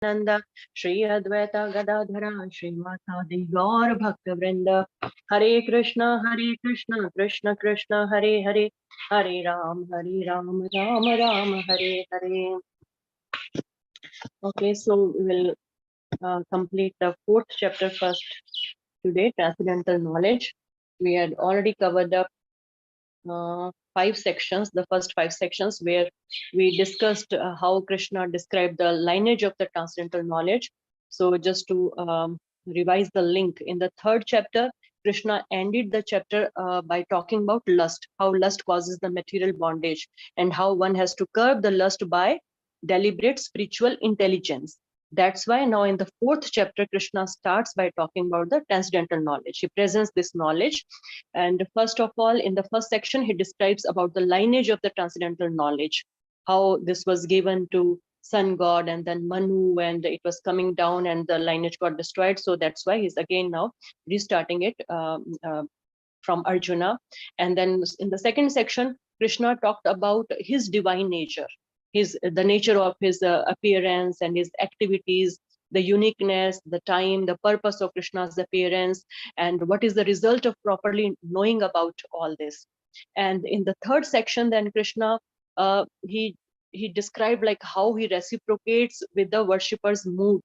Nanda Shri Advaita Gadadhara Srimata Gaur Bhakta Vrinda Hare Krishna Krishna Krishna Hare Hare Hare Ram Ram Ram Hare Hare. Okay, so we will complete the fourth chapter first today, transcendental knowledge. We had already covered up 5 sections, the first 5 sections, where we discussed how Krishna described the lineage of the transcendental knowledge. So just to revise the link, in the third chapter, Krishna ended the chapter by talking about lust, how lust causes the material bondage, and how one has to curb the lust by deliberate spiritual intelligence. That's why now in the fourth chapter, Krishna starts by talking about the transcendental knowledge. He presents this knowledge. And first of all, in the first section, he describes about the lineage of the transcendental knowledge, how this was given to sun god and then Manu, and it was coming down and the lineage got destroyed. So that's why he's again now restarting it from Arjuna. And then in the second section, Krishna talked about his divine nature, the nature of his appearance and his activities, the uniqueness, the time, the purpose of Krishna's appearance, and what is the result of properly knowing about all this. And in the third section, then Krishna, he described like how he reciprocates with the worshipper's mood.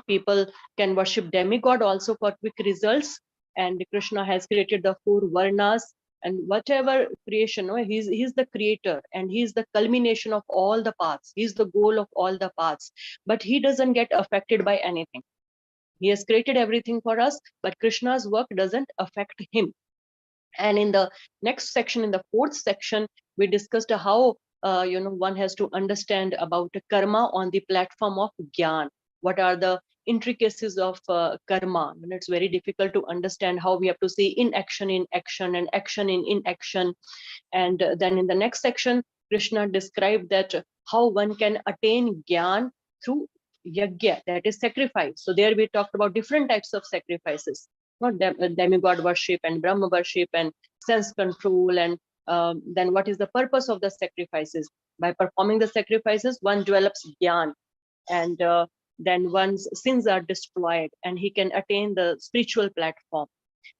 People can worship demigod also for quick results, and Krishna has created the 4 varnas, and whatever creation, he's the creator, and he's the culmination of all the paths. He's the goal of all the paths, but he doesn't get affected by anything. He has created everything for us, but Krishna's work doesn't affect him. And in the next section, in the fourth section, we discussed how one has to understand about karma on the platform of Gyan. What are the intricacies of karma? And it's very difficult to understand how we have to see inaction in action and action in inaction. And then in the next section, Krishna described that how one can attain Gyan through yajna, that is sacrifice. So there we talked about different types of sacrifices, demigod worship and Brahma worship and sense control. And then what is the purpose of the sacrifices? By performing the sacrifices, one develops Gyan, and then one's sins are destroyed and he can attain the spiritual platform.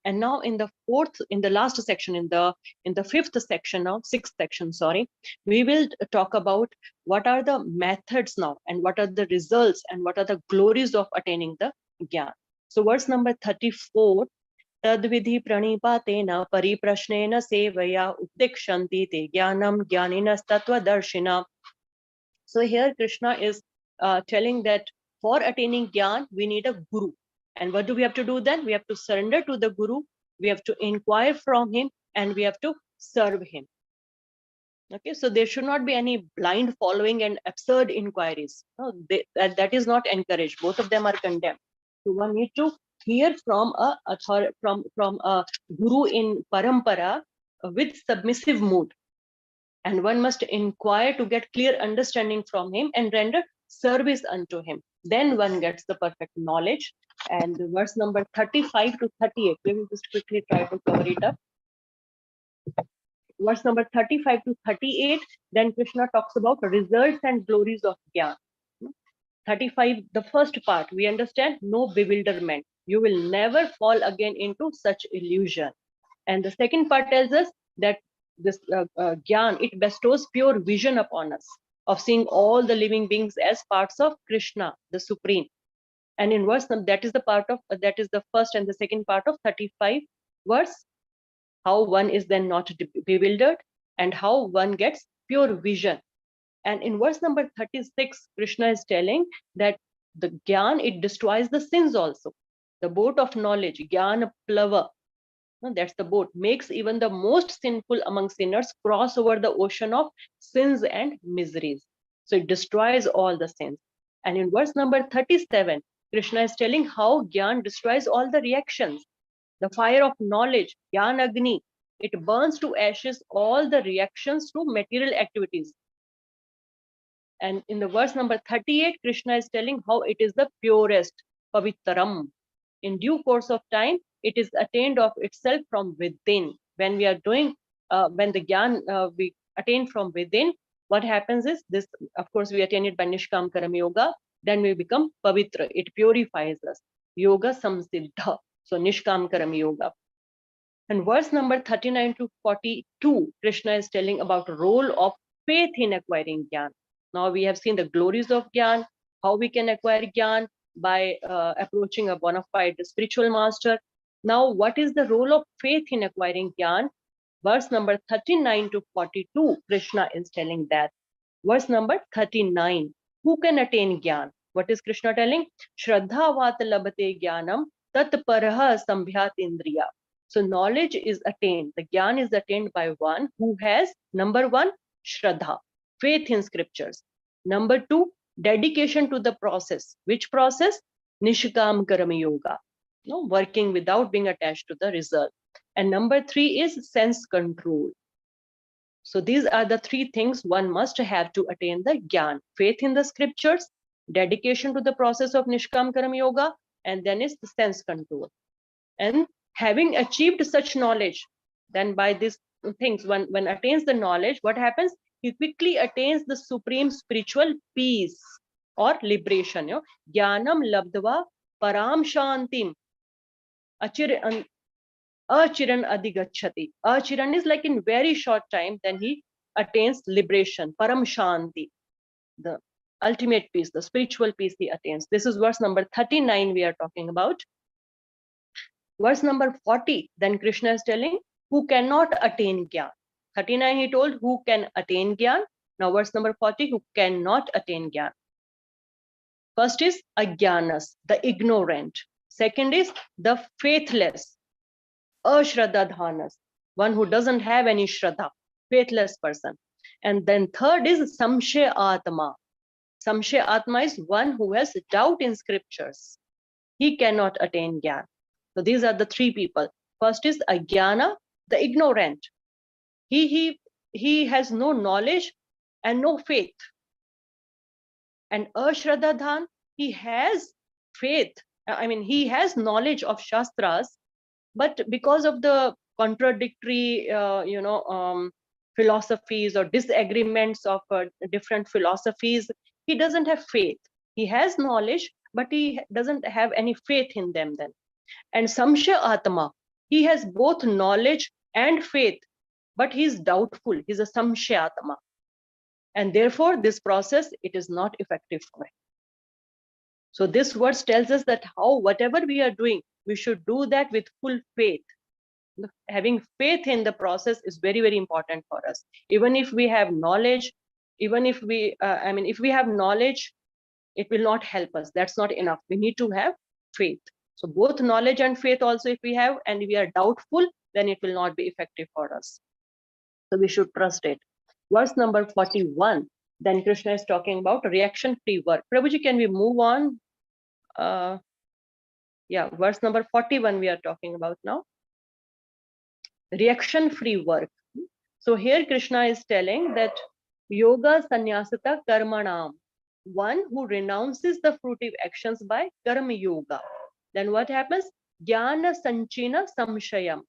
And now in the last section, in the fifth section, now sixth section, sorry, we will talk about what are the methods now, and what are the results, and what are the glories of attaining the Gyan. So verse number 34, Tadvidhi pranipatena pariprashnena sevaya updikshanti te jnanam jnaninas tattvadarshina. So here Krishna is telling that for attaining Gyan, we need a guru. And what do we have to do then? We have to surrender to the guru, we have to inquire from him, and we have to serve him. Okay, so there should not be any blind following and absurd inquiries. No, that is not encouraged. Both of them are condemned. So one need to hear from a guru in parampara with submissive mood, and one must inquire to get clear understanding from him and render service unto him. Then one gets the perfect knowledge. And verse number 35 to 38, let me just quickly try to cover it up. Verse number 35 to 38, then Krishna talks about results and glories of Gyan. 35, the first part, we understand no bewilderment. You will never fall again into such illusion. And the second part tells us that this Gyan, it bestows pure vision upon us of seeing all the living beings as parts of Krishna, the Supreme. And in verse, that is the first and the second part of 35 verse, how one is then not bewildered and how one gets pure vision. And in verse number 36, Krishna is telling that the Gyan, it destroys the sins also. The boat of knowledge, Gyan Plava, that's the boat, makes even the most sinful among sinners cross over the ocean of sins and miseries. So it destroys all the sins. And in verse number 37, Krishna is telling how Gyan destroys all the reactions. The fire of knowledge, Gyan Agni, it burns to ashes all the reactions to material activities. And in the verse number 38, Krishna is telling how it is the purest, Pavitaram. In due course of time, it is attained of itself from within. When we are doing, when the Gyan we attain from within, what happens is this, of course, we attain it by Nishkam Karam Yoga. then we become pavitra. It purifies us. Yoga samsiddha. So Nishkam Karam Yoga. And verse number 39 to 42, Krishna is telling about role of faith in acquiring Gyan. Now we have seen the glories of Gyan, how we can acquire Gyan by approaching a bona fide spiritual master. Now, what is the role of faith in acquiring Gyan? Verse number 39 to 42, Krishna is telling that. Verse number 39, who can attain Gyan? What is Krishna telling? Shraddha vat labate Gyanam tat parah sambhyat indriya. So knowledge is attained. The Gyan is attained by one who has, number one, Shraddha, faith in scriptures. Number two, dedication to the process. Which process? Nishkam Karma Yoga. No, working without being attached to the result. And number three is sense control. So these are the three things one must have to attain the Gyan. Faith in the scriptures, dedication to the process of Nishkam Karma Yoga, and then is the sense control. And having achieved such knowledge, then by these things, when attains the knowledge, what happens? He quickly attains the supreme spiritual peace or liberation. Jnanam labdva param shantim achiran adigachati. Achiran is like in very short time, then he attains liberation, param shanti, the ultimate peace, the spiritual peace he attains. This is verse number 39 we are talking about. Verse number 40, then Krishna is telling who cannot attain Gyan. 39 he told who can attain Gyan. Now verse number 40, who cannot attain Gyan. First is Ajnanas, the ignorant. Second is the faithless, Ashraddadhanas, one who doesn't have any Shraddha, faithless person. And then third is Samshaya Atma. Samshaya Atma is one who has doubt in scriptures. He cannot attain Gyan. So these are the three people. First is Ajnana, the ignorant. He has no knowledge and no faith. And Ashraddadhan, he has faith. I mean, he has knowledge of Shastras, but because of the contradictory, philosophies or disagreements of different philosophies, he doesn't have faith. He has knowledge, but he doesn't have any faith in them then. And Samshaya Atma, he has both knowledge and faith, but he is doubtful. He's a Samshaya Atma. And therefore, this process, it is not effective for him. So this verse tells us that how whatever we are doing, we should do that with full faith. Having faith in the process is very, very important for us. Even if we have knowledge, even if we, if we have knowledge, it will not help us. That's not enough. We need to have faith. So both knowledge and faith also if we have, and we are doubtful, then it will not be effective for us. So we should trust it. Verse number 41, then Krishna is talking about reaction-free work. Prabhuji, can we move on? Verse number 41 we are talking about now. Reaction-free work. So here Krishna is telling that yoga sannyasata karmanam, one who renounces the fruitive actions by karma yoga. Then what happens? Jnana sanchina samshayam,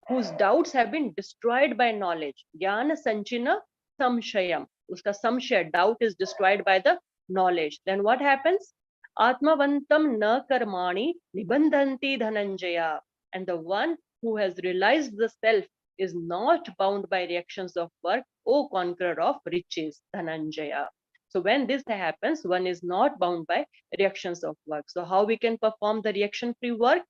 whose doubts have been destroyed by knowledge. Jnana sanchina samshayam. Uska samshaya, doubt is destroyed by the knowledge. Then what happens? Atmavantam na karmani nibandhanti dhananjaya. And the one who has realized the self is not bound by reactions of work, O conqueror of riches, Dhananjaya. So when this happens, one is not bound by reactions of work. So how we can perform the reaction-free work?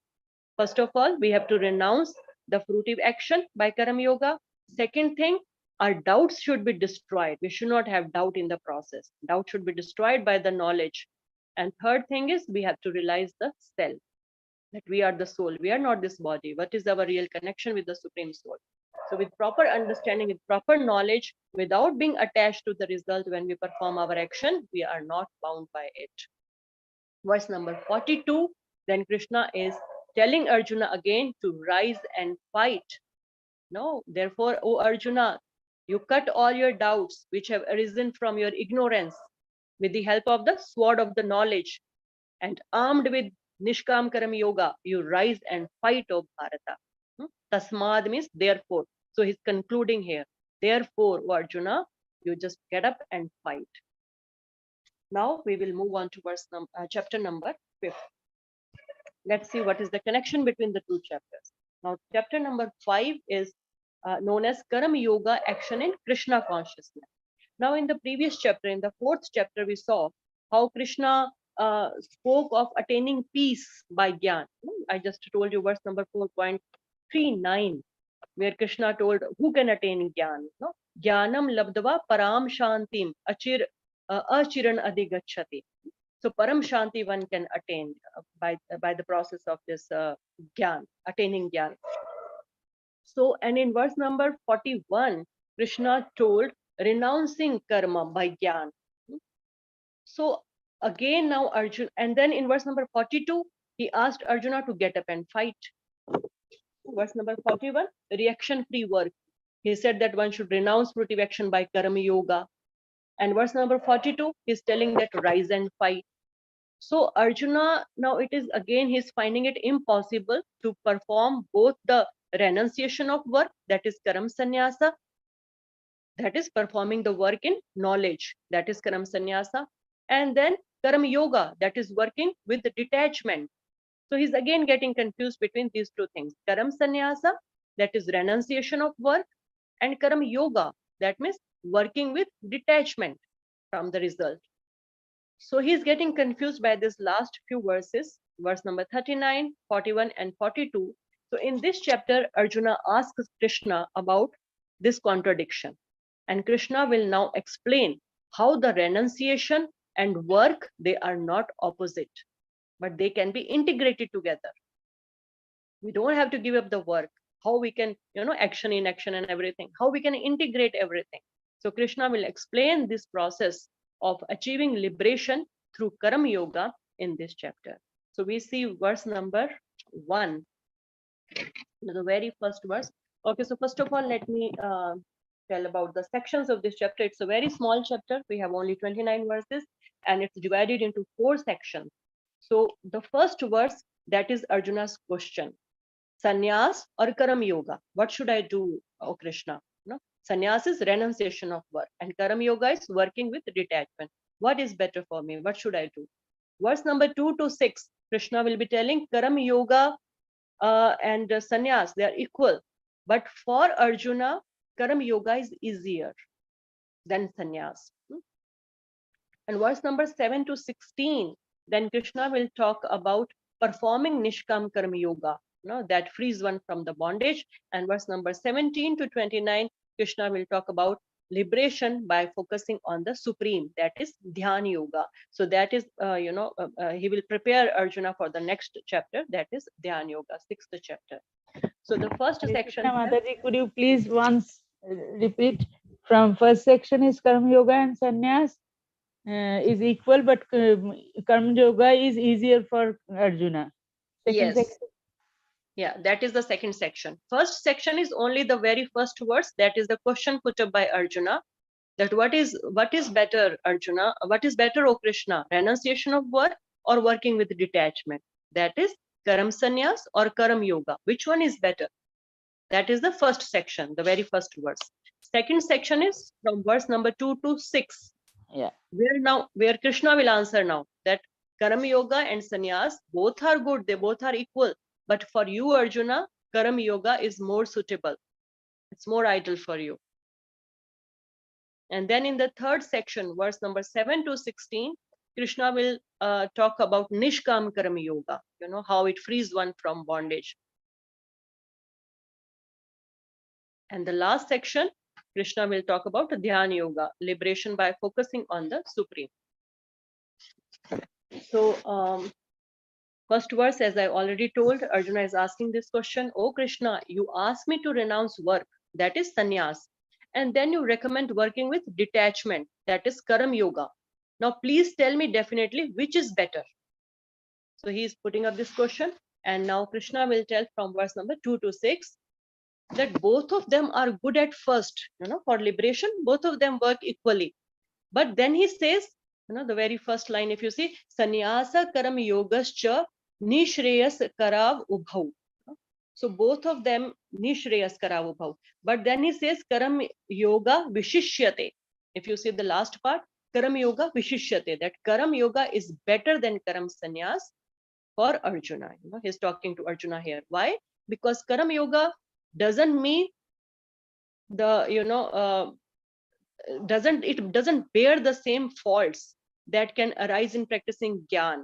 First of all, we have to renounce the fruitive action by Karma Yoga. Second thing, our doubts should be destroyed. We should not have doubt in the process. Doubt should be destroyed by the knowledge. And third thing is we have to realize the self, that we are the soul. We are not this body. What is our real connection with the Supreme Soul? So with proper understanding, with proper knowledge, without being attached to the result when we perform our action, we are not bound by it. Verse number 42, then Krishna is telling Arjuna again to rise and fight. No, therefore, O Arjuna, you cut all your doubts which have arisen from your ignorance with the help of the sword of the knowledge, and armed with Nishkam Karma Yoga, you rise and fight, O Bharata. Tasmad means therefore. So he's concluding here. Therefore, O Arjuna, you just get up and fight. Now we will move on to chapter number 5. Let's see what is the connection between the two chapters. Now, chapter number 5 is known as Karma Yoga, Action in Krishna Consciousness. Now, in the previous chapter, in the 4th chapter, we saw how Krishna spoke of attaining peace by Gyan. I just told you verse number 4.39, where Krishna told who can attain Gyan. No? Gyanam labdava param shantim achiran adigachati. So param shanti one can attain by the process of this Gyan, attaining Gyan. So, and in verse number 41, Krishna told renouncing karma by Gyan. So again now Arjuna, and then in verse number 42, he asked Arjuna to get up and fight. Verse number 41, reaction-free work. He said that one should renounce fruitive action by karma yoga. And verse number 42, he's telling that rise and fight. So Arjuna, now it is again, he's finding it impossible to perform both the renunciation of work, that is karam sannyasa, that is performing the work in knowledge, that is karam sannyasa, and then karam yoga, that is working with the detachment. So he's again getting confused between these two things. Karam sannyasa, that is renunciation of work, and karam yoga, that means working with detachment from the result. So he's getting confused by this last few verses, verse number 39, 41, and 42. So in this chapter, Arjuna asks Krishna about this contradiction. And Krishna will now explain how the renunciation and work, they are not opposite, but they can be integrated together. We don't have to give up the work. How we can, action in action and everything, how we can integrate everything. So Krishna will explain this process of achieving liberation through karma yoga in this chapter. So we see verse number 1, the very first verse. Okay, so first of all, let me tell about the sections of this chapter. It's a very small chapter. We have only 29 verses, and it's divided into 4 sections. So the first verse, that is Arjuna's question. Sannyas or Karam Yoga? What should I do, O Krishna? No? Sannyas is renunciation of work, and Karam Yoga is working with detachment. What is better for me? What should I do? Verse number 2 to 6, Krishna will be telling Karam Yoga and sannyas, they are equal. But for Arjuna, Karam Yoga is easier than sannyas. And verse number 7 to 16, then Krishna will talk about performing Nishkam Karma Yoga, that frees one from the bondage. And verse number 17 to 29, Krishna will talk about liberation by focusing on the supreme, that is Dhyan Yoga. So that is, he will prepare Arjuna for the next chapter, that is Dhyan Yoga, 6th chapter. So the first section. Mataji, could you please once repeat from first section is Karma Yoga and Sannyas is equal, but Karma Yoga is easier for Arjuna. Second Yes. section. Yeah, that is the second section. First section is only the very first verse. That is the question put up by Arjuna. That what is better, Arjuna? What is better, O Krishna? Renunciation of work or working with detachment? That is Karam Sannyas or Karam Yoga. Which one is better? That is the first section, the very first verse. Second section is from verse number 2 to 6. Yeah. Where Krishna will answer now that Karam Yoga and Sannyas both are good, they both are equal. But for you, Arjuna, Karam Yoga is more suitable. It's more ideal for you. And then in the third section, verse number 7 to 16, Krishna will talk about Nishkam Karma Yoga, how it frees one from bondage. And the last section, Krishna will talk about Dhyan Yoga, liberation by focusing on the Supreme. So, first verse, as I already told, Arjuna is asking this question, "Oh Krishna, you asked me to renounce work, that is sannyas, and then you recommend working with detachment, that is karam yoga. Now please tell me definitely which is better." So he is putting up this question, and now Krishna will tell from verse number 2 to 6 that both of them are good at first, for liberation, both of them work equally. But then he says, the very first line, if you see, sannyasa karam yogascha nishreyas karav ubhav. So both of them nishreyas karav ubhav. But then he says karam yoga vishishyate. If you see the last part, Karam Yoga Vishishyate, that Karam Yoga is better than Karam Sannyas for Arjuna. He's talking to Arjuna here. Why? Because Karam Yoga doesn't mean the doesn't bear the same faults that can arise in practicing Gyan.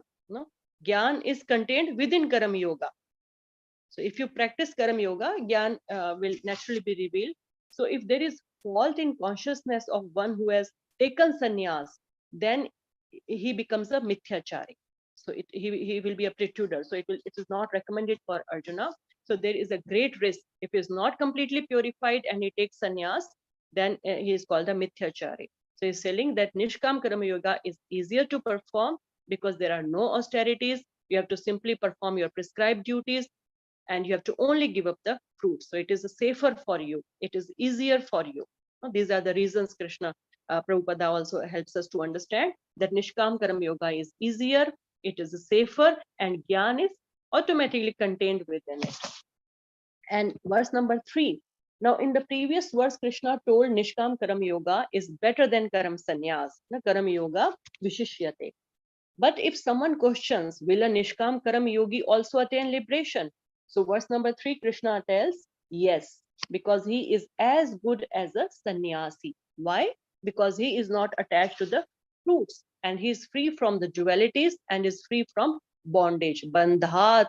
Gyan is contained within Karam Yoga. So if you practice Karam Yoga, Gyan will naturally be revealed. So if there is fault in consciousness of one who has taken sannyas, then he becomes a mithyachari. So he will be a pretuder. So it is not recommended for Arjuna. So there is a great risk. If he is not completely purified and he takes sannyas, then he is called a mithyachari. So he's telling that Nishkam Karma Yoga is easier to perform because there are no austerities. You have to simply perform your prescribed duties and you have to only give up the fruit. So it is safer for you. It is easier for you. These are the reasons Krishna Prabhupada also helps us to understand that Nishkam Karma Yoga is easier, it is safer, and Gyan is automatically contained within it. And verse number 3. Now, in the previous verse, Krishna told Nishkam Karma Yoga is better than Karam Sannyas. Karma Yoga Vishishyate. But if someone questions, will a Nishkam Karam Yogi also attain liberation? So verse number 3, Krishna tells, yes, because he is as good as a sannyasi. Why? Because he is not attached to the fruits and he is free from the dualities and is free from bondage. Bandhat,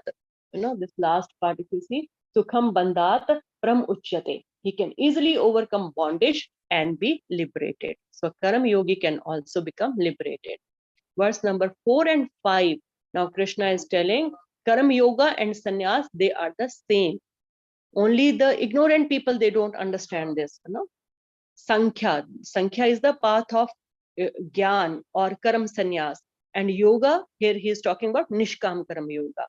this last part, if you see, Sukham Bandhat Pram Uchyate. He can easily overcome bondage and be liberated. So Karam Yogi can also become liberated. Verse number 4 and 5. Now Krishna is telling Karam Yoga and Sannyas, they are the same. Only the ignorant people, they don't understand this. Sankhya. Sankhya is the path of Gyan or Karam Sannyas. And yoga, here he is talking about Nishkam Karam Yoga.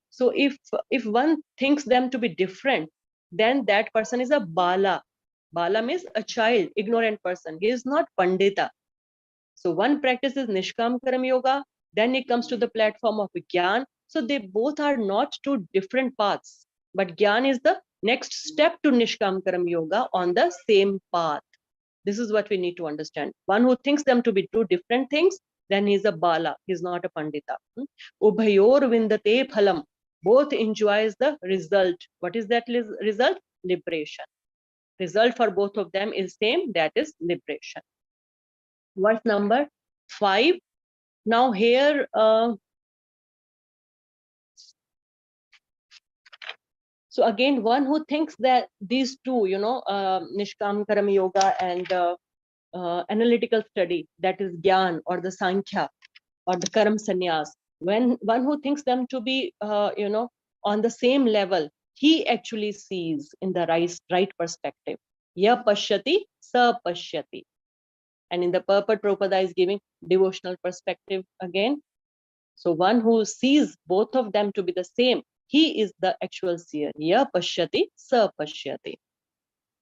So if one thinks them to be different, then that person is a Bala. Bala means a child, ignorant person. He is not Pandita. So one practices Nishkam Karam Yoga, then it comes to the platform of Gyan. So they both are not two different paths, but Gyan is the next step to Nishkam Karam Yoga on the same path. This is what we need to understand. One who thinks them to be two different things, then he's a Bala, he's not a Pandita. Ubhayor vindate phalam. Both enjoys the result. What is that result? Liberation. Result for both of them is same, that is liberation. Verse number 5. Now here, so again, one who thinks that these two, Nishkam Karma Yoga and analytical study, that is Gyan or the Sankhya or the Karam Sannyas, when one who thinks them to be, on the same level, he actually sees in the right perspective. Ya pashyati, sa pashyati. And in the purport, Prabhupada is giving devotional perspective again. So one who sees both of them to be the same, he is the actual seer. Ya pashyati, sa pashyati.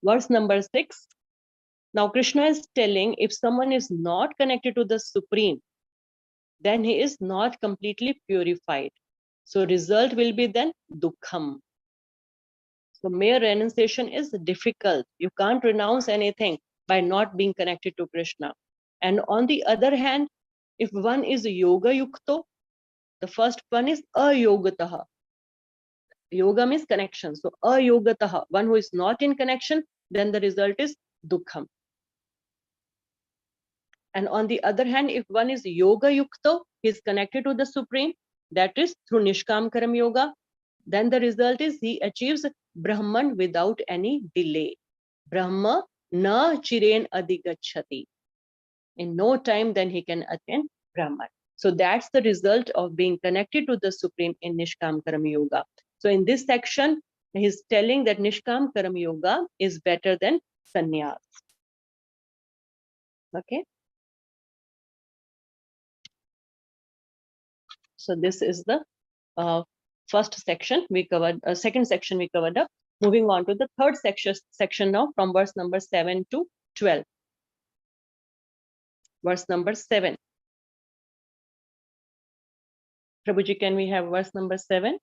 Verse number 6. Now Krishna is telling if someone is not connected to the Supreme, then he is not completely purified. So result will be then dukkham. So mere renunciation is difficult. You can't renounce anything by not being connected to Krishna. And on the other hand, if one is yoga yukto, the first one is ayogataha. Yoga means connection. So ayogataha, one who is not in connection, then the result is dukkham. And on the other hand, if one is yoga yukto, he is connected to the Supreme, that is through Nishkam Karam Yoga, then the result is he achieves Brahman without any delay. Brahma na chiren adigachati. In no time, then he can attain Brahman. So that's the result of being connected to the Supreme in Nishkam Karam Yoga. So in this section, he's telling that Nishkam Karam Yoga is better than sannyas. Okay. So this is the first section we covered, second section we covered up. Moving on to the third section now from verse number 7 to 12. Verse number 7. Prabhuji, can we have verse number 7?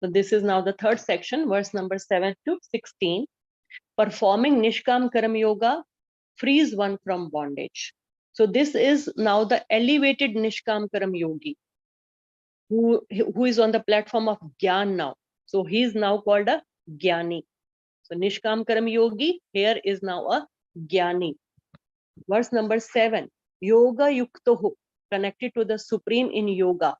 So this is now the third section, verse number 7 to 16. Performing Nishkam Karam Yoga frees one from bondage. So this is now the elevated Nishkam Karam Yogi who is on the platform of Gyan now. So he is now called a Gyani. So Nishkam Karam Yogi here is now a Gyani. Verse number 7. Yoga Yuktohu, connected to the Supreme in yoga.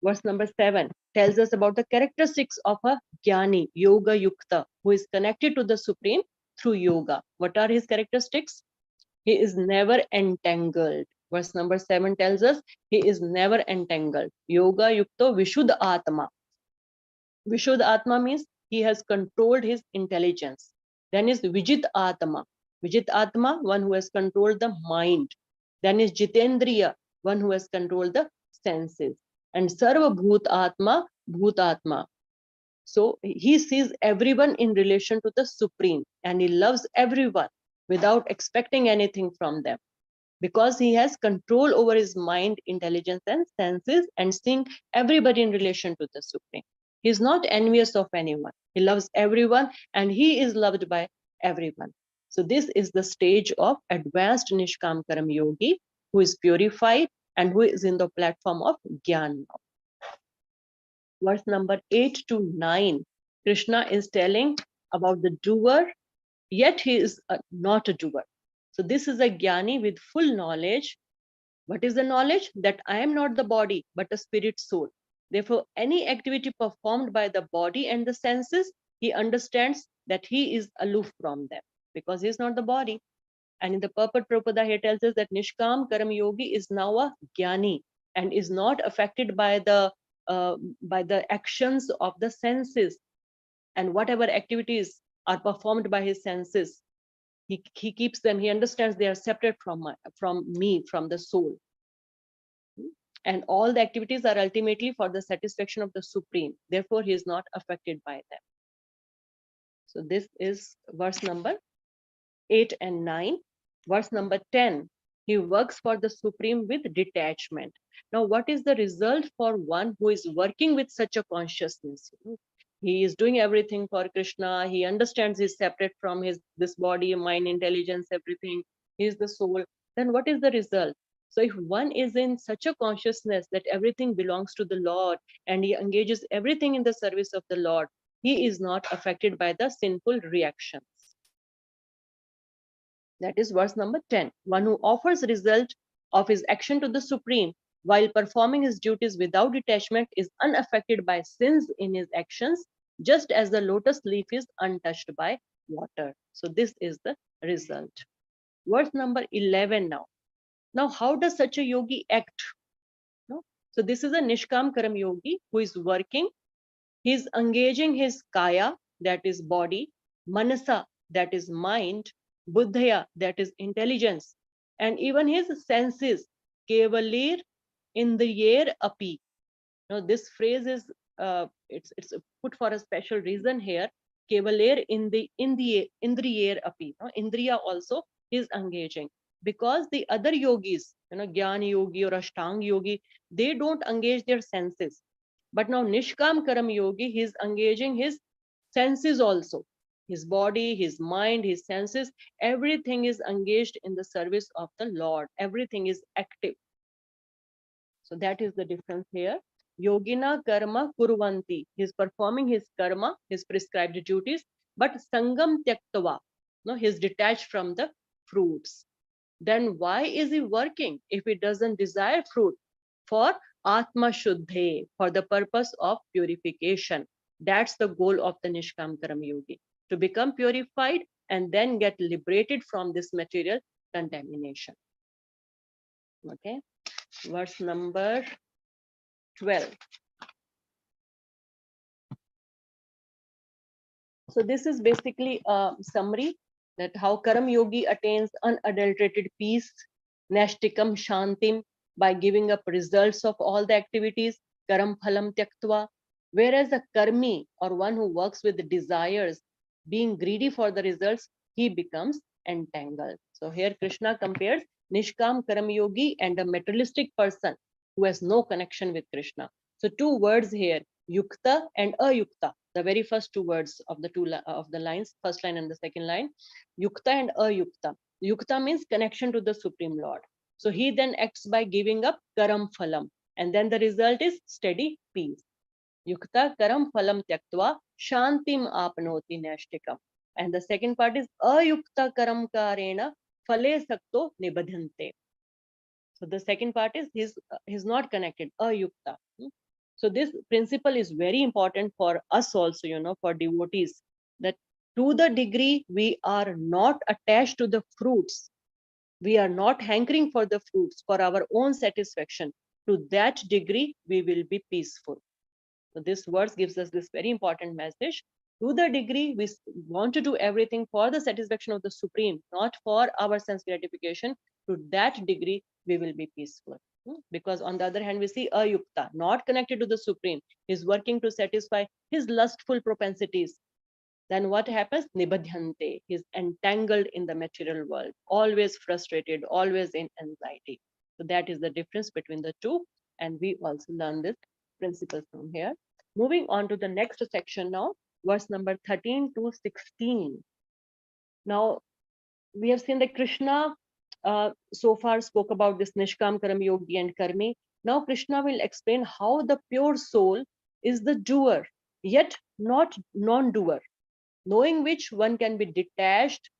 Verse number 7 tells us about the characteristics of a Gyani, Yoga Yukta, who is connected to the Supreme through yoga. What are his characteristics? He is never entangled. Verse number 7 tells us he is never entangled. Yoga Yukta Vishuddha Atma. Vishuddha Atma means he has controlled his intelligence. Then is Vijit Atma. Vijit Atma, one who has controlled the mind. Then is Jitendriya, one who has controlled the senses. And Sarva Bhut Atma, Bhut Atma. So he sees everyone in relation to the Supreme and he loves everyone without expecting anything from them, because he has control over his mind, intelligence, and senses, and seeing everybody in relation to the Supreme. He is not envious of anyone. He loves everyone and he is loved by everyone. So this is the stage of advanced Nishkam Karam Yogi who is purified and who is in the platform of Gyan now. Verse number 8 to 9, Krishna is telling about the doer, yet he is not a doer. So this is a Gyani with full knowledge. What is the knowledge? That I am not the body, but a spirit soul. Therefore, any activity performed by the body and the senses, he understands that he is aloof from them because he is not the body. And in the Purport Prabhupada, he tells us that Nishkam Karam Yogi is now a Gyani and is not affected by the actions of the senses, and whatever activities are performed by his senses, he keeps them. He understands they are separate from me, from the soul. And all the activities are ultimately for the satisfaction of the Supreme. Therefore, he is not affected by them. So this is verse number 8 and 9. Verse number 10, he works for the Supreme with detachment. Now, what is the result for one who is working with such a consciousness? He is doing everything for Krishna. He understands he's separate from this body, mind, intelligence, everything. He is the soul. Then what is the result? So if one is in such a consciousness that everything belongs to the Lord and he engages everything in the service of the Lord, he is not affected by the sinful reactions. That is verse number 10. One who offers result of his action to the Supreme while performing his duties without detachment is unaffected by sins in his actions, just as the lotus leaf is untouched by water. So this is the result. Verse number 11 now. Now, how does such a yogi act? No? So this is a Nishkam Karam Yogi who is working. He is engaging his kaya, that is body, manasa, that is mind, buddhaya, that is intelligence, and even his senses, kevalir indriyer api. Now this phrase is it's put for a special reason here. Kevalir indriyer api. Indriya also is engaging, because the other yogis, Jnana yogi or Ashtanga yogi, they don't engage their senses. But now Nishkam Karam Yogi, he is engaging his senses also. His body, his mind, his senses, everything is engaged in the service of the Lord. Everything is active. So that is the difference here. Yogina karma kurvanti. He is performing his karma, his prescribed duties, but sangam tyaktava. No, he is detached from the fruits. Then why is he working if he doesn't desire fruit? For Atma Shuddhe, for the purpose of purification. That's the goal of the Nishkam Karam Yogi, to become purified and then get liberated from this material contamination. Okay, verse number 12. So this is basically a summary that how Karam Yogi attains unadulterated peace, Nashtikam Shantim, by giving up results of all the activities, Karam Phalam Tyaktva. Whereas a Karmi, or one who works with the desires, being greedy for the results, he becomes entangled. So here Krishna compares Nishkam Karam Yogi and a materialistic person who has no connection with Krishna. So two words here, Yukta and Ayukta. The very first two words of the lines, first line and the second line, yukta and ayukta. Yukta means connection to the Supreme Lord. So he then acts by giving up karam phalam, and then the result is steady peace. Yukta karam phalam tyaktva shantim apnoti nashtikam. And the second part is ayukta karam karena phale sakto nibadhante. So the second part is he's not connected, ayukta. So this principle is very important for us also, for devotees, that to the degree we are not attached to the fruits, we are not hankering for the fruits for our own satisfaction, to that degree we will be peaceful. So this verse gives us this very important message. To the degree we want to do everything for the satisfaction of the Supreme, not for our sense gratification, to that degree we will be peaceful. Because on the other hand, we see ayukta, not connected to the Supreme, is working to satisfy his lustful propensities. Then what happens? Nibadhyante, he's entangled in the material world, always frustrated, always in anxiety. So that is the difference between the two. And we also learn this principle from here. Moving on to the next section now, verse number 13 to 16. Now, we have seen that Krishna so far spoke about this Nishkam Karam Yogi and Karmi. Now Krishna will explain how the pure soul is the doer, yet not non-doer, knowing which one can be detached,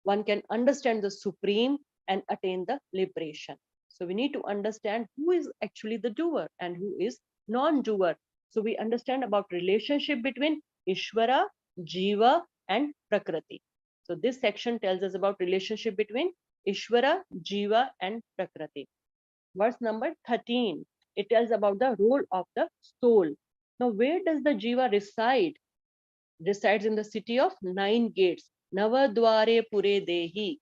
one can understand the Supreme and attain the liberation. So we need to understand who is actually the doer and who is non-doer. So we understand about relationship between Ishvara, Jiva and Prakriti. So this section tells us about relationship between Ishvara, Jiva and Prakriti. Verse number 13, it tells about the role of the soul. Now where does the Jiva reside? Resides in the city of 9 gates. Navadware pure dehi.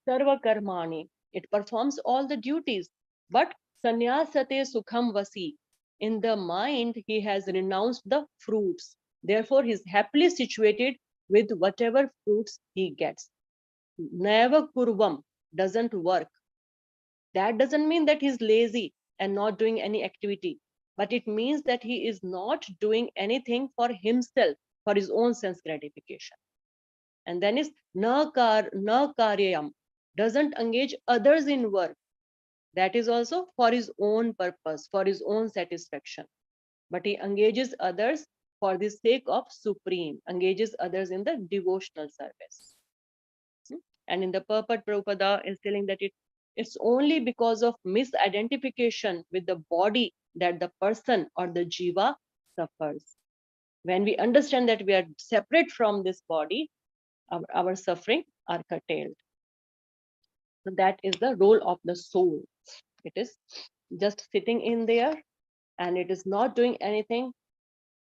Sarva karmani. It performs all the duties. But sannyasate sukham vasi. In the mind, he has renounced the fruits. Therefore, he is happily situated with whatever fruits he gets. Neva kurvam doesn't work. That doesn't mean that he's lazy and not doing any activity, but it means that he is not doing anything for himself, for his own sense gratification. And then is na karyam, doesn't engage others in work. That is also for his own purpose, for his own satisfaction. But he engages others for the sake of Supreme, engages others in the devotional service. And in the purport, Prabhupada is telling that it's only because of misidentification with the body that the person or the jiva suffers. When we understand that we are separate from this body, our suffering are curtailed. So that is the role of the soul. It is just sitting in there and it is not doing anything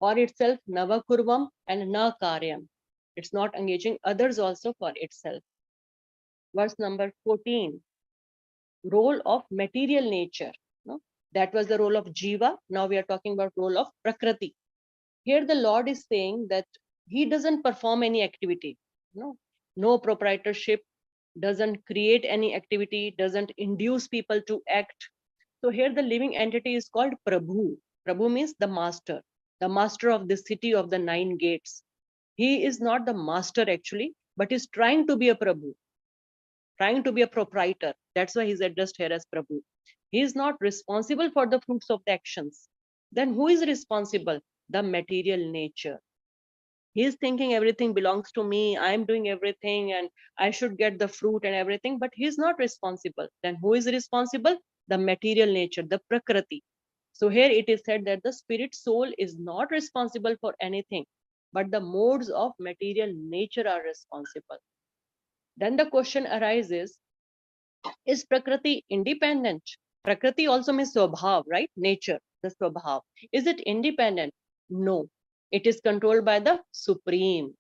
for itself, nava kurvam and na karyam. It's not engaging others also for itself. Verse number 14, role of material nature. No? That was the role of jiva. Now we are talking about role of prakriti. Here the Lord is saying that he doesn't perform any activity. No proprietorship, doesn't create any activity, doesn't induce people to act. So here the living entity is called Prabhu. Prabhu means the master of the city of the 9 gates. He is not the master actually, but is trying to be a Prabhu, trying to be a proprietor. That's why he's addressed here as Prabhu. He is not responsible for the fruits of the actions. Then who is responsible? The material nature. He is thinking everything belongs to me, I'm doing everything and I should get the fruit and everything, but he is not responsible. Then who is responsible? The material nature, the Prakriti. So here it is said that the spirit soul is not responsible for anything, but the modes of material nature are responsible. Then the question arises, is Prakriti independent? Prakriti also means Swabhav, right? Nature, the Swabhav. Is it independent? No. It is controlled by the Supreme,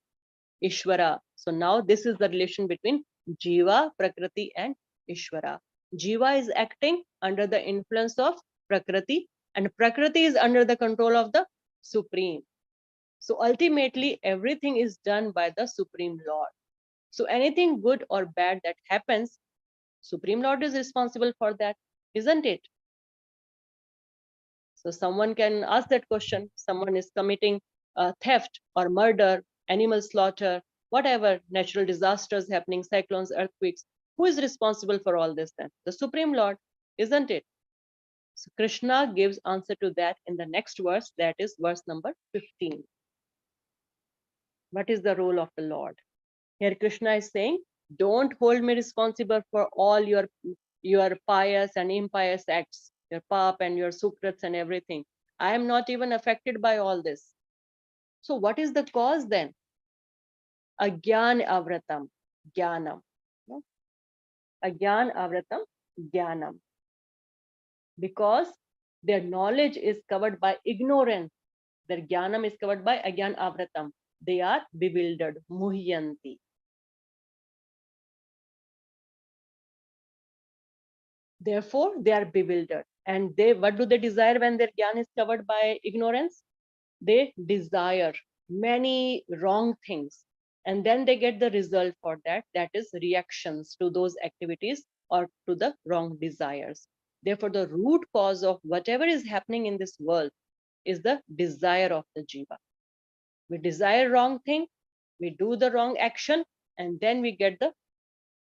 Ishvara. So now this is the relation between Jiva, Prakriti and Ishvara. Jiva is acting under the influence of Prakriti and Prakriti is under the control of the Supreme. So ultimately everything is done by the Supreme Lord. So anything good or bad that happens, Supreme Lord is responsible for that, isn't it? So someone can ask that question. Someone is committing theft or murder, animal slaughter, whatever, natural disasters happening, cyclones, earthquakes. Who is responsible for all this then? The Supreme Lord, isn't it? So Krishna gives answer to that in the next verse, that is verse number 15. What is the role of the Lord? Here Krishna is saying, don't hold me responsible for all your pious and impious acts, your pap and your sukrats and everything. I am not even affected by all this. So what is the cause then? Agyan avratam, jnanam. No? Agyan avratam, jnanam. Because their knowledge is covered by ignorance. Their jnanam is covered by agyan avratam. They are bewildered, muhyanti. Therefore, they are bewildered. And they, what do they desire when their jnana is covered by ignorance? They desire many wrong things. And then they get the result for that, that is reactions to those activities or to the wrong desires. Therefore, the root cause of whatever is happening in this world is the desire of the jiva. We desire wrong thing, we do the wrong action, and then we get the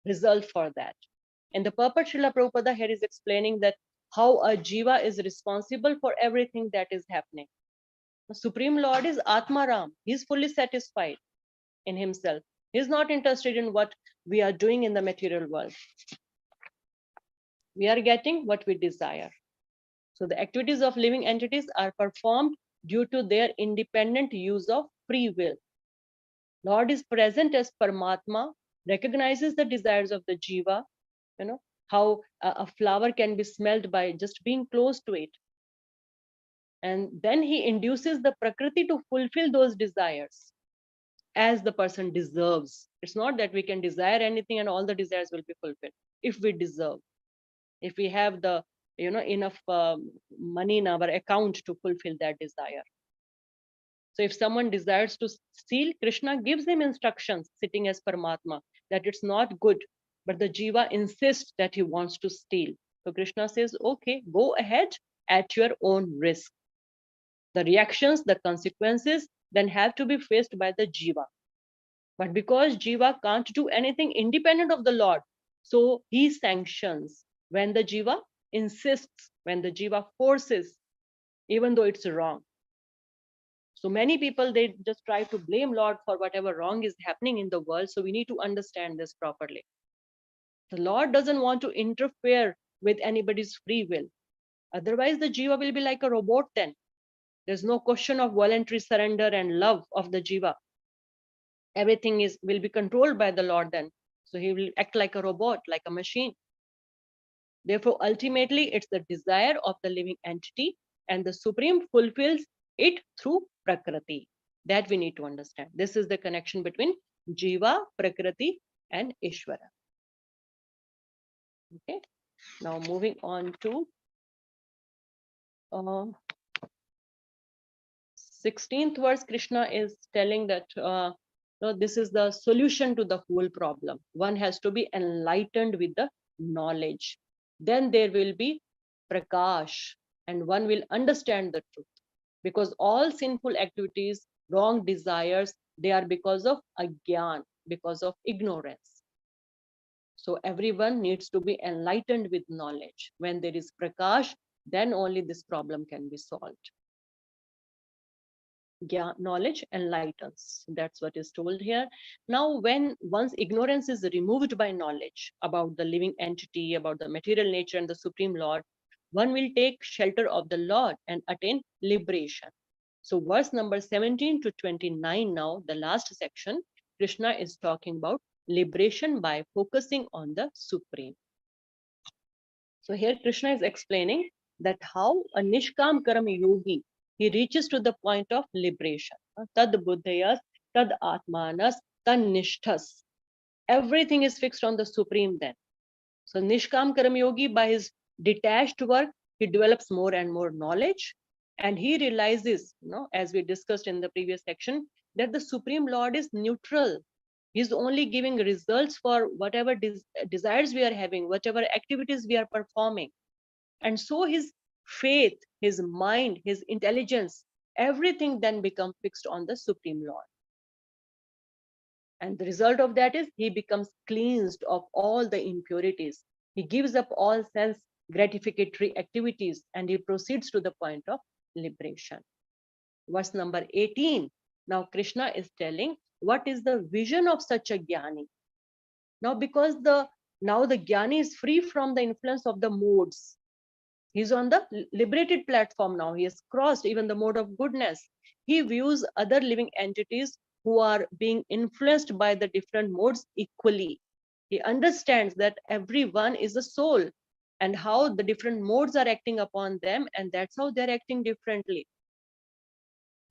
result for that. And the purport Srila Prabhupada here is explaining that how a jiva is responsible for everything that is happening. The Supreme Lord is Atmaram. He is fully satisfied in himself. He is not interested in what we are doing in the material world. We are getting what we desire. So the activities of living entities are performed due to their independent use of free will. Lord is present as Paramatma, recognizes the desires of the jiva, how a flower can be smelled by just being close to it. And then he induces the Prakriti to fulfill those desires as the person deserves. It's not that we can desire anything and all the desires will be fulfilled. If we deserve, if we have the enough money in our account to fulfill that desire. So if someone desires to steal, Krishna gives him instructions sitting as Paramatma that it's not good, but the jiva insists that he wants to steal. So Krishna says, okay, go ahead at your own risk. The reactions, the consequences then have to be faced by the jiva. But because jiva can't do anything independent of the Lord, so he sanctions when the jiva insists, when the jiva forces, even though it's wrong. So many people, they just try to blame Lord for whatever wrong is happening in the world. So we need to understand this properly. The Lord doesn't want to interfere with anybody's free will. Otherwise, the jiva will be like a robot then. There's no question of voluntary surrender and love of the jiva. Everything will be controlled by the Lord then. So he will act like a robot, like a machine. Therefore, ultimately, it's the desire of the living entity, and the Supreme fulfills it through Prakriti. That we need to understand. This is the connection between Jiva, Prakriti, and Ishvara. Okay. Now moving on to 16th verse. Krishna is telling that this is the solution to the whole problem. One has to be enlightened with the knowledge. Then there will be prakash, and one will understand the truth. Because all sinful activities, wrong desires, they are because of agyan, because of ignorance. So everyone needs to be enlightened with knowledge. When there is prakash, then only this problem can be solved. Knowledge enlightens. That's what is told here. Now, when one's ignorance is removed by knowledge about the living entity, about the material nature and the Supreme Lord, one will take shelter of the Lord and attain liberation. So verse number 17 to 29 now, the last section, Krishna is talking about liberation by focusing on the Supreme. So here Krishna is explaining that how a Nishkam Karam yogi, he reaches to the point of liberation. Tad buddhayas, tad atmanas, tad nishthas. Everything is fixed on the Supreme then. So Nishkam Karam yogi, by his detached work, he develops more and more knowledge. And he realizes, as we discussed in the previous section, that the Supreme Lord is neutral. He's only giving results for whatever desires we are having, whatever activities we are performing. And so his faith, his mind, his intelligence, everything then becomes fixed on the Supreme Lord. And the result of that is he becomes cleansed of all the impurities. He gives up all sense gratificatory activities and he proceeds to the point of liberation. Verse number 18. Now Krishna is telling what is the vision of such a jnani. Now because now the jnani is free from the influence of the modes. He's on the liberated platform now. He has crossed even the mode of goodness. He views other living entities who are being influenced by the different modes equally. He understands that everyone is a soul and how the different modes are acting upon them, and that's how they're acting differently.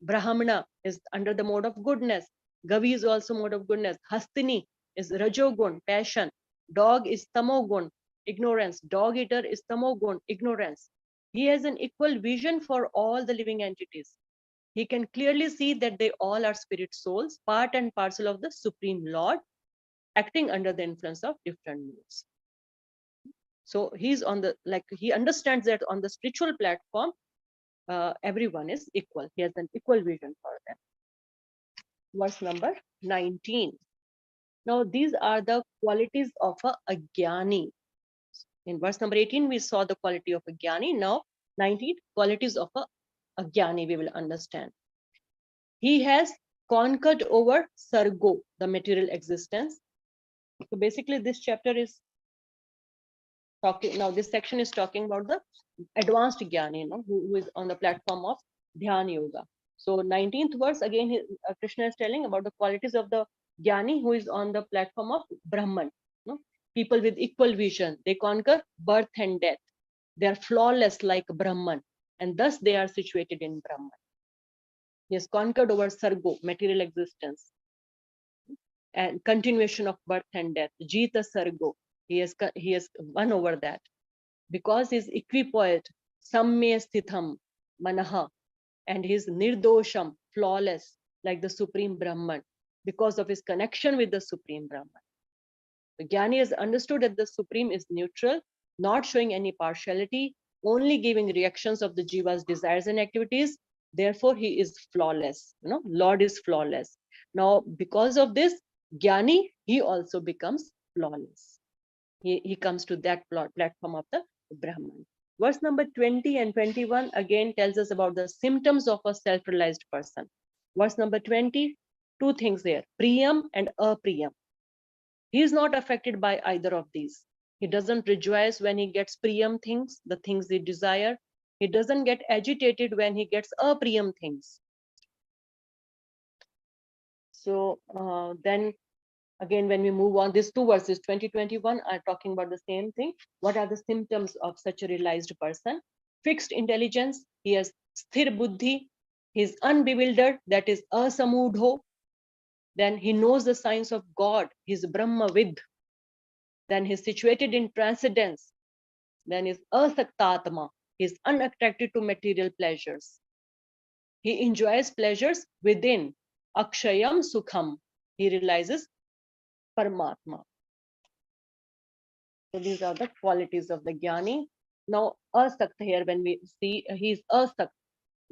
Brahmana is under the mode of goodness. Gavi is also mode of goodness. Hastini is Rajogun, passion. Dog is Tamogun, ignorance. Dog eater is Tamogun, ignorance. He has an equal vision for all the living entities. He can clearly see that they all are spirit souls, part and parcel of the Supreme Lord, acting under the influence of different modes. So he's on the, like, he understands that on the spiritual platform, everyone is equal. He has an equal vision for them. Verse number 19. Now, these are the qualities of a jnani. In verse number 18, we saw the quality of a jnani. Now, 19, qualities of a jnani, we will understand. He has conquered over sargo, the material existence. So basically, this chapter is talking, now this section is talking about the advanced jnani, who is on the platform of Dhyan Yoga. So 19th verse, again, Krishna is telling about the qualities of the jnani who is on the platform of Brahman. People with equal vision, they conquer birth and death. They are flawless like Brahman, and thus they are situated in Brahman. He has conquered over sargo, material existence, and continuation of birth and death. Jita sargo, he has won over that. Because he's equipoised, sammya sthitham manaha, and he's nirdosham, flawless, like the Supreme Brahman, because of his connection with the Supreme Brahman. The Jnani has understood that the Supreme is neutral, not showing any partiality, only giving reactions of the Jiva's desires and activities. Therefore, he is flawless. Lord is flawless. Now, because of this, Jnani, he also becomes flawless. He comes to that platform of the Brahman. Verse number 20 and 21 again tells us about the symptoms of a self-realized person. Verse number 20, two things there, priyam and apriyam. He is not affected by either of these. He doesn't rejoice when he gets priyam things, the things he desire. He doesn't get agitated when he gets apriyam things. So then again, when we move on, these two verses, 2021, are talking about the same thing. What are the symptoms of such a realized person? Fixed intelligence, he has sthir buddhi, he is unbewildered, that is asamudho. Then he knows the science of God, he is Brahmavid. Then he is situated in transcendence. Then is asaktatma, he is unattracted to material pleasures. He enjoys pleasures within. Akshayam sukham, he realizes Paramatma. So these are the qualities of the Jnani. Now, asakt here, when we see, he is asakt,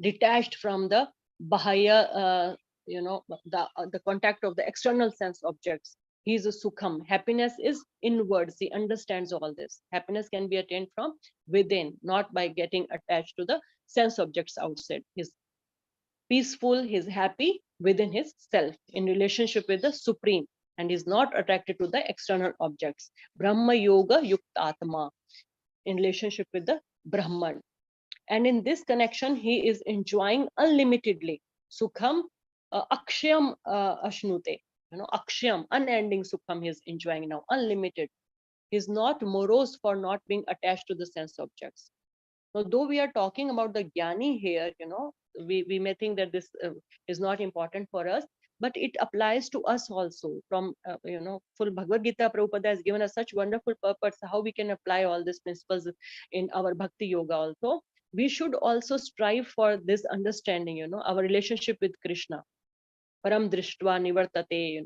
detached from the bahaya, the contact of the external sense objects. He is a sukham. Happiness is inwards. He understands all this. Happiness can be attained from within, not by getting attached to the sense objects outside. He's peaceful, he's happy within his self, in relationship with the Supreme, and is not attracted to the external objects. Brahma Yoga Yuktatma, in relationship with the Brahman. And in this connection, he is enjoying unlimitedly. Sukham Akshyam Ashnute. Akshyam, unending Sukham he is enjoying now, unlimited. He is not morose for not being attached to the sense objects. Now, though we are talking about the Jnani here, we may think that this is not important for us, but it applies to us also. From full Bhagavad Gita, Prabhupada has given us such wonderful purpose how we can apply all these principles in our Bhakti Yoga also. We should also strive for this understanding, our relationship with Krishna. Param Drishtva Nivartate,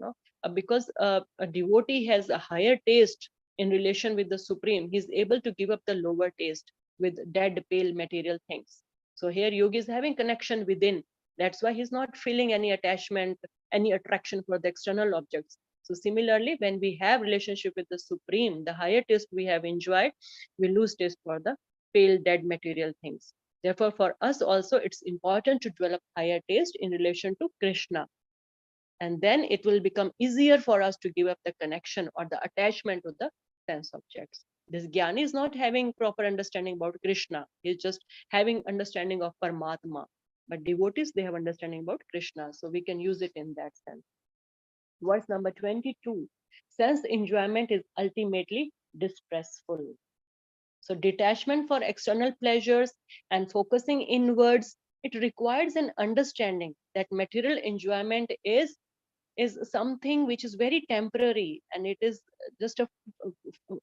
because a devotee has a higher taste in relation with the Supreme, he's able to give up the lower taste. with dead, pale material things. So here yogi is having connection within. That's why he's not feeling any attachment, any attraction for the external objects. So similarly, when we have relationship with the Supreme, the higher taste we have enjoyed, we lose taste for the pale, dead material things. Therefore, for us also, it's important to develop higher taste in relation to Krishna. And then it will become easier for us to give up the connection or the attachment to the sense objects. This Jnani is not having proper understanding about Krishna. He's just having understanding of Paramatma. But devotees, they have understanding about Krishna. So we can use it in that sense. Verse number 22. Sense enjoyment is ultimately distressful. So detachment for external pleasures and focusing inwards, it requires an understanding that material enjoyment is something which is very temporary, and it is just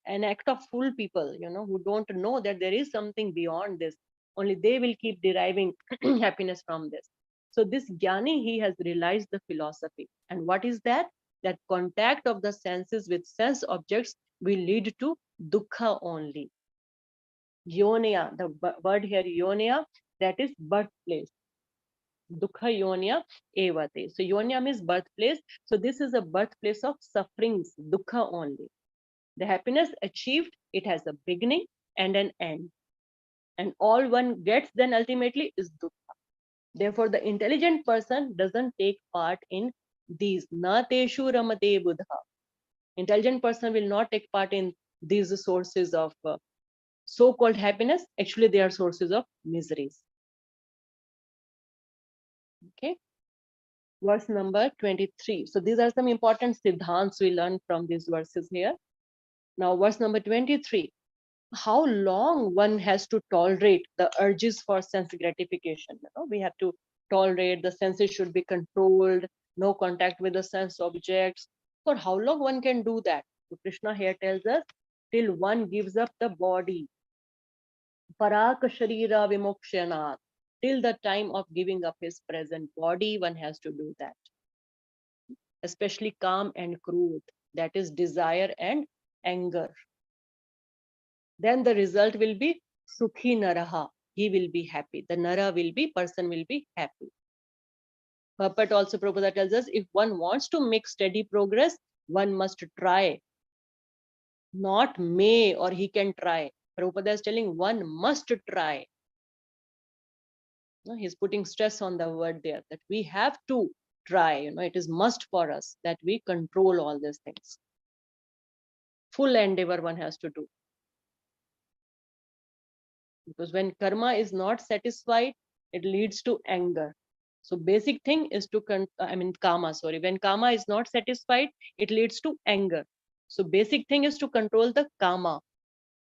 an act of fool people, who don't know that there is something beyond this. Only they will keep deriving happiness from this. So this Jnani, he has realized the philosophy. And what is that? That contact of the senses with sense objects will lead to dukkha only. Yonia, the word here yonia, that is birthplace. Dukha yonya evate. So yonya means birthplace. So this is a birthplace of sufferings, dukkha only. The happiness achieved, it has a beginning and an end. And all one gets then ultimately is dukkha. Therefore, the intelligent person doesn't take part in these. Na teshu ramate buddha. Intelligent person will not take part in these sources of so-called happiness. Actually, they are sources of miseries. Okay. Verse number 23. So these are some important siddhants we learn from these verses here. Now, verse number 23. How long one has to tolerate the urges for sense gratification? We have to tolerate, the senses should be controlled, no contact with the sense objects. For how long one can do that? So Krishna here tells us, till one gives up the body. Parak Sharira Vimokshyanat. Till the time of giving up his present body, one has to do that. Especially calm and crude, that is desire and anger. Then the result will be Sukhi Naraha. He will be happy. The Nara will be, person will be happy. But also Prabhupada tells us, if one wants to make steady progress, one must try. Not may or he can try. Prabhupada is telling one must try. He's putting stress on the word there, that we have to try. It is must for us that we control all these things. Full endeavor one has to do. Because when karma is not satisfied, it leads to anger. So basic thing is to kama, sorry. When kama is not satisfied, it leads to anger. So basic thing is to control the kama,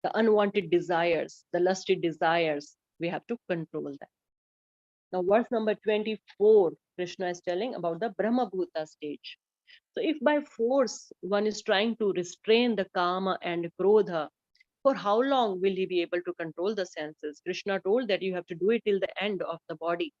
the unwanted desires, the lusty desires. We have to control that. Now verse number 24, Krishna is telling about the Brahma Bhuta stage. So if by force one is trying to restrain the kama and krodha, for how long will he be able to control the senses? Krishna told that you have to do it till the end of the body.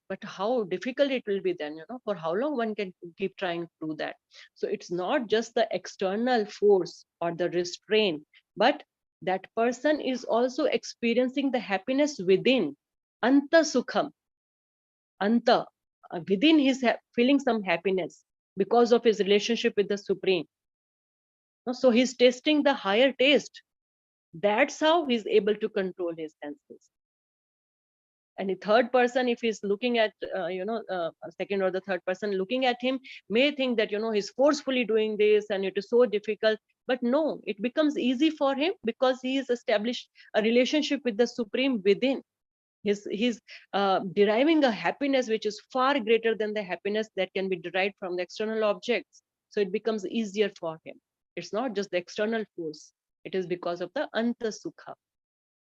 But how difficult it will be then, for how long one can keep trying to do that? So it's not just the external force or the restraint, but that person is also experiencing the happiness within. Anta sukham. Anta. Within his feeling some happiness because of his relationship with the Supreme. So he's tasting the higher taste. That's how he's able to control his senses. And the third person, if he's looking at, a second or the third person looking at him, may think that, he's forcefully doing this and it is so difficult. But no, it becomes easy for him because he has established a relationship with the Supreme within. He's deriving a happiness which is far greater than the happiness that can be derived from the external objects. So it becomes easier for him. It's not just the external force. It is because of the anta sukha.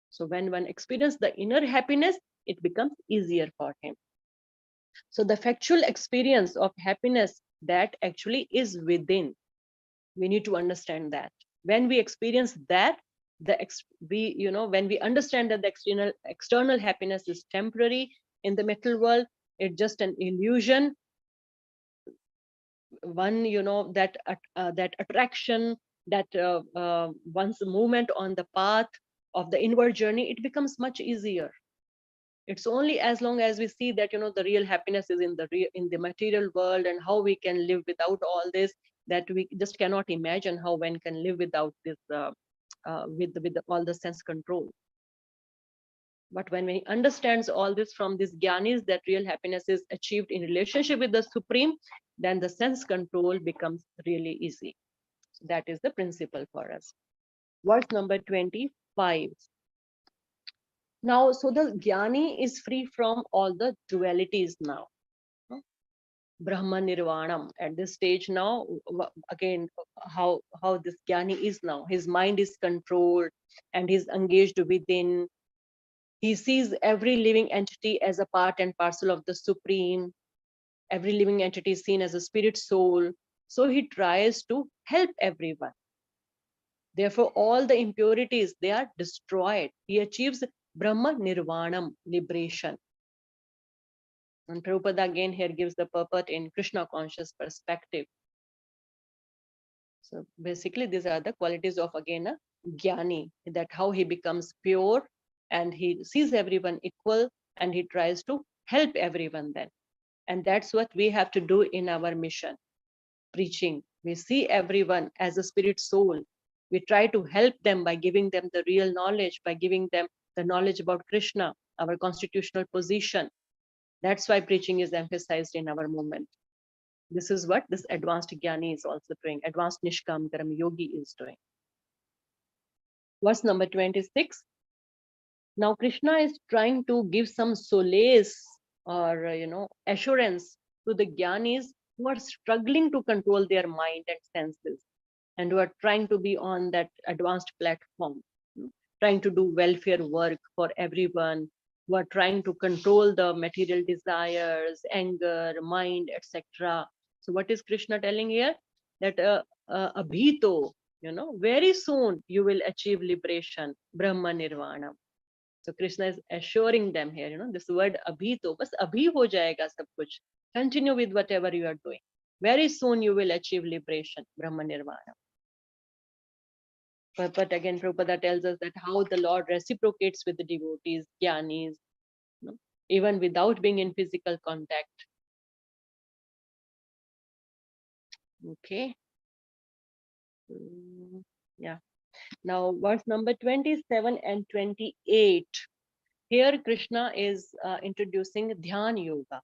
So when one experiences the inner happiness, it becomes easier for him. So the factual experience of happiness that actually is within, we need to understand that. When we experience that, when we understand that the external happiness is temporary in the material world, it's just an illusion. One, that attraction, that one's movement on the path of the inward journey, it becomes much easier. It's only as long as we see that, the real happiness is in the material world, and how we can live without all this, that we just cannot imagine how one can live without this, with all the sense control. But when we understands all this from these jnanis, that real happiness is achieved in relationship with the Supreme, then the sense control becomes really easy. So that is the principle for us. Verse number 25. Now, so the jnani is free from all the dualities now. Brahma Nirvanam at this stage now. Again, how this jnani is now. His mind is controlled and he's engaged within. He sees every living entity as a part and parcel of the Supreme. Every living entity is seen as a spirit soul. So he tries to help everyone. Therefore, all the impurities, they are destroyed. He achieves Brahma Nirvanam, liberation. And Prabhupada again here gives the purport in Krishna conscious perspective. So basically, these are the qualities of again a jnani, that how he becomes pure and he sees everyone equal and he tries to help everyone then. And that's what we have to do in our mission, preaching. We see everyone as a spirit soul. We try to help them by giving them the real knowledge, by giving them the knowledge about Krishna, our constitutional position. That's why preaching is emphasized in our movement. This is what this advanced jnani is also doing. Advanced Nishkam Karam Yogi is doing. Verse number 26. Now Krishna is trying to give some solace or assurance to the jnanis who are struggling to control their mind and senses, and who are trying to be on that advanced platform, trying to do welfare work for everyone, who are trying to control the material desires, anger, mind, etc. So what is Krishna telling here? That abhito, very soon you will achieve liberation, Brahma Nirvana. So Krishna is assuring them here, this word abhito, bas abhi ho jayega sab kuch. Continue with whatever you are doing. Very soon you will achieve liberation, Brahma Nirvana. But again, Prabhupada tells us that how the Lord reciprocates with the devotees, jnanis, even without being in physical contact. Okay. Yeah. Now, verse number 27 and 28. Here, Krishna is introducing Dhyan Yoga.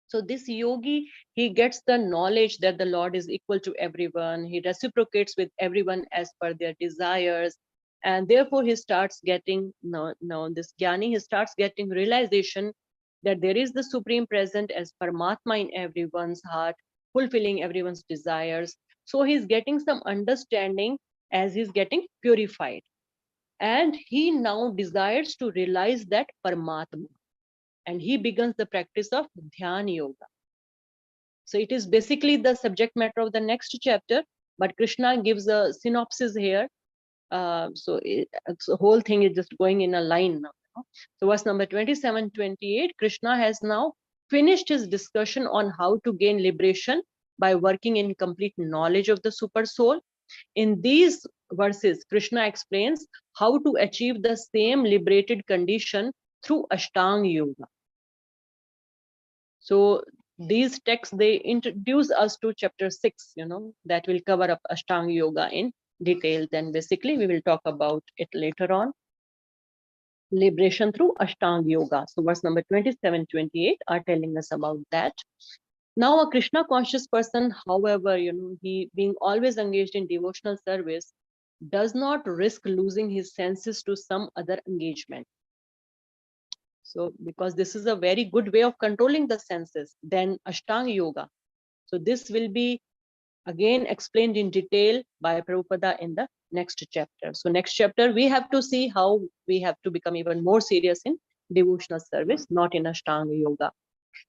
So this yogi, he gets the knowledge that the Lord is equal to everyone. He reciprocates with everyone as per their desires. And therefore he starts getting, now this jnani, he starts getting realization that there is the Supreme present as Paramatma in everyone's heart, fulfilling everyone's desires. So he's getting some understanding as he's getting purified. And he now desires to realize that Paramatma. And he begins the practice of Dhyan Yoga. So it is basically the subject matter of the next chapter, but Krishna gives a synopsis here. So the whole thing is just going in a line now. So verse number 27, 28, Krishna has now finished his discussion on how to gain liberation by working in complete knowledge of the super soul. In these verses, Krishna explains how to achieve the same liberated condition through Ashtanga Yoga. So these texts, they introduce us to chapter 6, that will cover up Ashtanga Yoga in detail. Then basically we will talk about it later on. Liberation through Ashtanga Yoga. So verse number 27, 28 are telling us about that. Now a Krishna conscious person, however, he being always engaged in devotional service, does not risk losing his senses to some other engagement. So because this is a very good way of controlling the senses, then Ashtanga Yoga. So this will be again explained in detail by Prabhupada in the next chapter. So next chapter, we have to see how we have to become even more serious in devotional service, not in Ashtanga Yoga.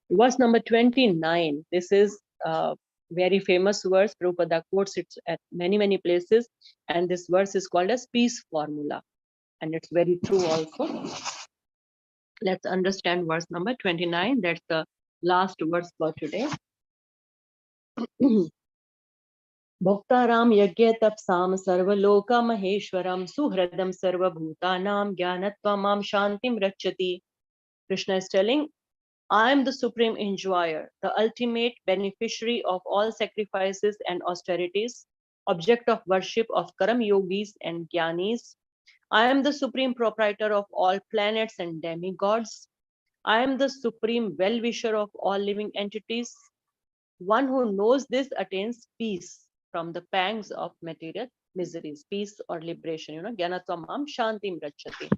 Verse number 29. This is a very famous verse. Prabhupada quotes it at many, many places. And this verse is called as peace formula. And it's very true also. Let's understand verse number 29. That's the last verse for today. Bhoktaram yagya tapsam sarvaloka maheshwaram suhradam sarvabhutanam jnanatvam shantim rachati. Krishna is telling, I am the supreme enjoyer, the ultimate beneficiary of all sacrifices and austerities, object of worship of karam yogis and jnanis. I am the supreme proprietor of all planets and demigods. I am the supreme well-wisher of all living entities. One who knows this attains peace from the pangs of material miseries, peace or liberation. Jnanatvamam shantim rachati.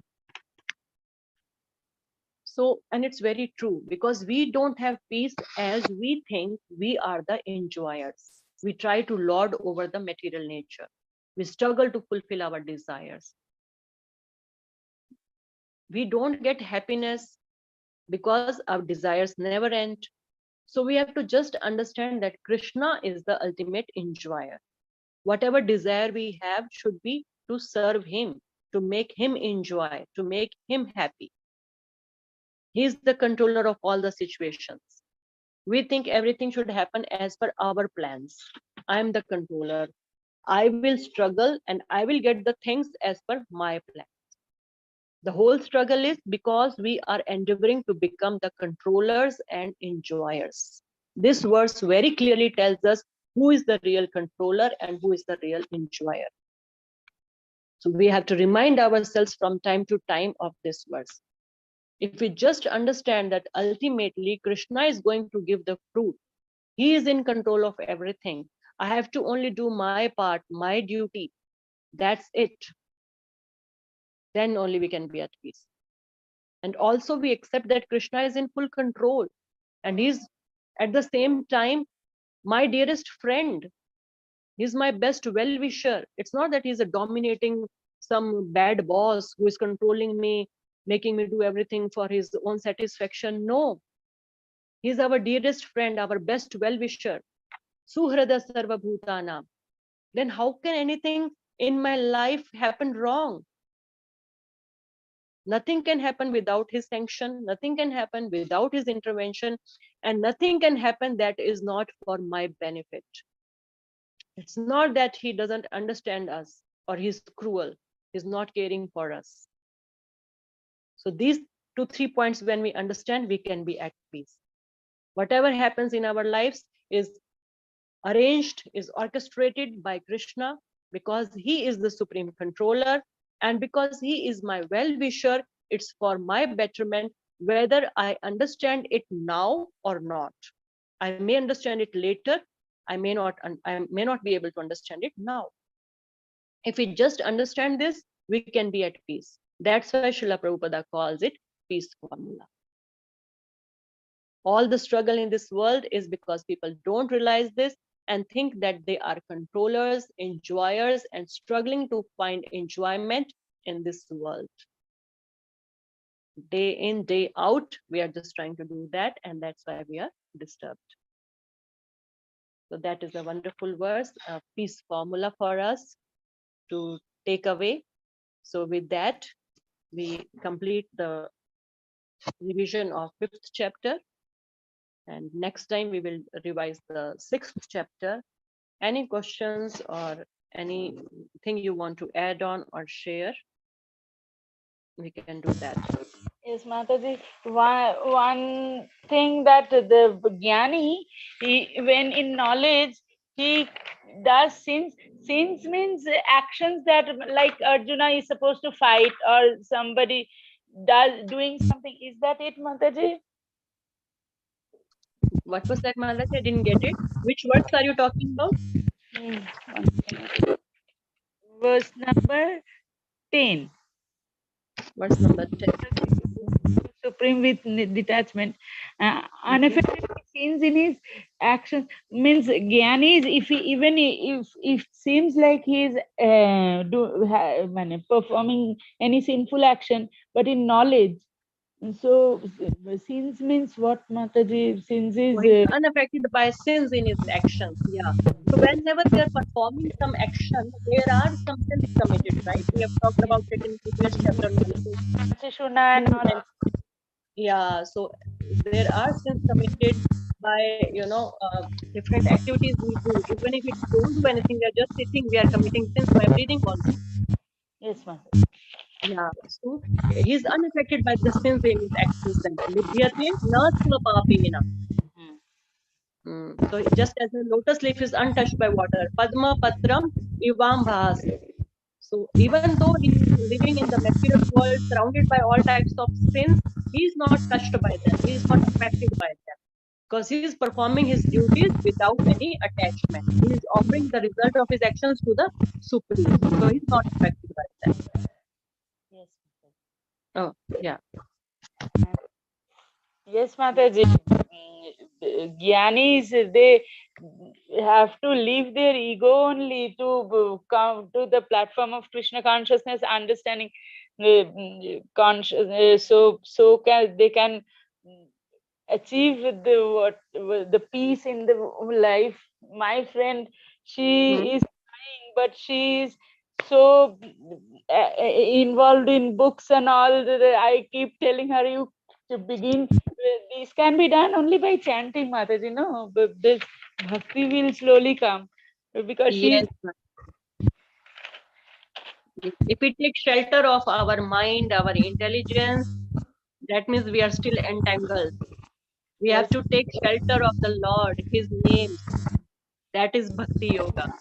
So, and it's very true because we don't have peace as we think we are the enjoyers. We try to lord over the material nature. We struggle to fulfill our desires. We don't get happiness because our desires never end. So we have to just understand that Krishna is the ultimate enjoyer. Whatever desire we have should be to serve him, to make him enjoy, to make him happy. He is the controller of all the situations. We think everything should happen as per our plans. I am the controller. I will struggle and I will get the things as per my plan. The whole struggle is because we are endeavoring to become the controllers and enjoyers. This verse very clearly tells us who is the real controller and who is the real enjoyer. So we have to remind ourselves from time to time of this verse. If we just understand that ultimately Krishna is going to give the fruit, he is in control of everything. I have to only do my part, my duty. That's it. Then only we can be at peace. And also we accept that Krishna is in full control and he's at the same time my dearest friend. He's my best well-wisher. It's not that he's a dominating some bad boss who is controlling me, making me do everything for his own satisfaction. No, he's our dearest friend, our best well-wisher. Suhrada sarva bhutana. Then how can anything in my life happen wrong? Nothing can happen without his sanction. Nothing can happen without his intervention. And nothing can happen that is not for my benefit. It's not that he doesn't understand us or he's cruel. He's not caring for us. So these 2-3 points, when we understand, we can be at peace. Whatever happens in our lives is arranged, is orchestrated by Krishna because he is the supreme controller and because he is my well-wisher. It's for my betterment, whether I understand it now or not. I may understand it later. I may not be able to understand it now. If we just understand this, we can be at peace. That's why Srila Prabhupada calls it peace formula. All the struggle in this world is because people don't realize this and think that they are controllers, enjoyers, and struggling to find enjoyment in this world. Day in, day out, we are just trying to do that, and that's why we are disturbed. So that is a wonderful verse, a peace formula for us to take away. So with that, we complete the revision of 5th chapter. And next time we will revise the 6th chapter. Any questions or anything you want to add on or share? We can do that. Yes, Mataji. One thing that the Jnani, when in knowledge, he does sins. Sins means actions that, like Arjuna is supposed to fight or somebody doing something. Is that it, Mataji? What was that, Malachi? I didn't get it. Which words are you talking about? Verse number 10. Verse number 10. Supreme with detachment. Unaffected sins in his actions means Gyani is if he, even if seems like he is performing any sinful action, but in knowledge. So sins means what, Mataji? Sins is So he's unaffected by sins in his actions. Yeah. So whenever we are performing some action, there are some sins committed, right? We have talked about it in previous chapter also. Shishuna and all. Yeah. So there are sins committed by, different activities we do. Even if we don't do anything, we are just sitting, we are committing sins by breathing also. Yes, Mataji. Yeah. So he is unaffected by the sins in his actions then. Libhyate na swapapena. So just as a lotus leaf is untouched by water, Padma Patram Ivam Bhase. So even though he is living in the material world, surrounded by all types of sins, he is not touched by them. He is not affected by them because he is performing his duties without any attachment. He is offering the result of his actions to the Supreme. So he is not affected by that. Yes, Mataji. Oh, yeah. Yes, Mataji. Gyanis, they have to leave their ego only to come to the platform of Krishna consciousness, understanding conscious. So can they can achieve the peace in the life. My friend, she Hmm. is trying, but she is so involved in books and all. I keep telling her, you to begin. These can be done only by chanting, Mataji. No, but this bhakti will slowly come because she is. Yes. If we take shelter of our mind, our intelligence, that means we are still entangled. We have Yes, to take shelter of the Lord, His names. That is Bhakti Yoga.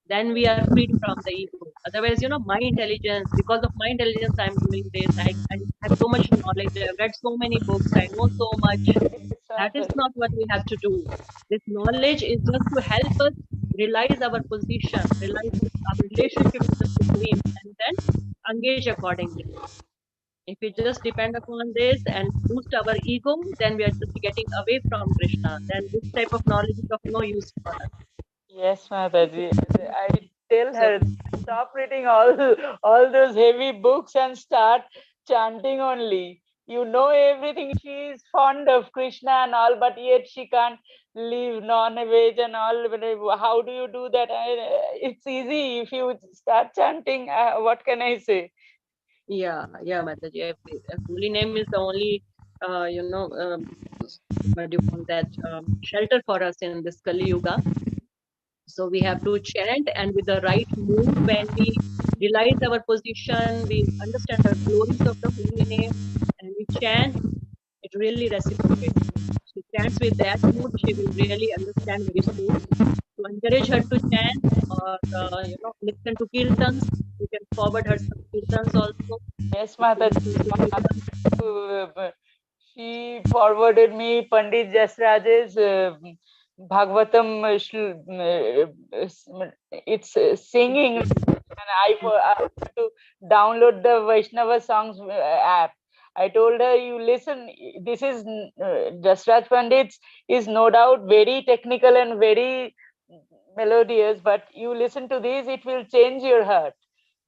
Then we are freed from the ego. Otherwise, my intelligence, because of my intelligence, I'm doing this. I have so much knowledge. I've read so many books. I know so much. That is not what we have to do. This knowledge is just to help us realize our position, realize our relationship with the Supreme, and then engage accordingly. If we just depend upon this and boost our ego, then we are just getting away from Krishna. Then this type of knowledge is of no use for us. yes, Mataji. I tell So, her, stop reading all those heavy books and start chanting only. You know everything. She is fond of Krishna and all, but yet she can't leave non-veg and all. How do you do that? It's easy if you start chanting. What can I say? yeah, Mataji. Holy name is the only, what do you call that, shelter for us in this Kali Yuga. So we have to chant, and with the right mood, when we realize our position, we understand the glories of the holy name, and we chant, it really reciprocates. She chants with that mood, she will really understand very soon. To encourage her to chant or listen to kirtans, you can forward her some kirtans also. Yes, If she Mataji. listens to kirtans, She forwarded me Pandit Jasraj's Bhagavatam. It's singing, and I have to download the Vaishnava songs app. I told her, you listen, this is Jasraj Pandit's is no doubt very technical and very melodious, but you listen to this, it will change your heart.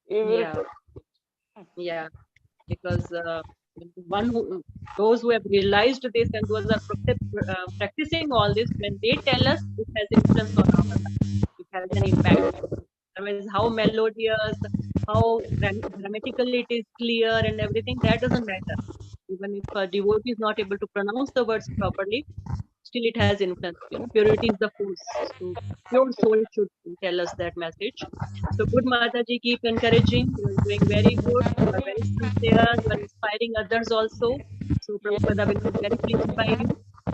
You will. yeah, yeah, because one who those who have realized this and those are practicing all this, when they tell us, it has influence on our life. It has an impact. Otherwise, how melodious, how grammatically it is clear and everything, that doesn't matter. Even if a devotee is not able to pronounce the words properly, still it has influence. Purity is the force. So pure soul should tell us that message. So good Mataji, keep encouraging. You are doing very good. You are very sincere. You are inspiring others also. So Yes. Prabhupada will be very pleased by you.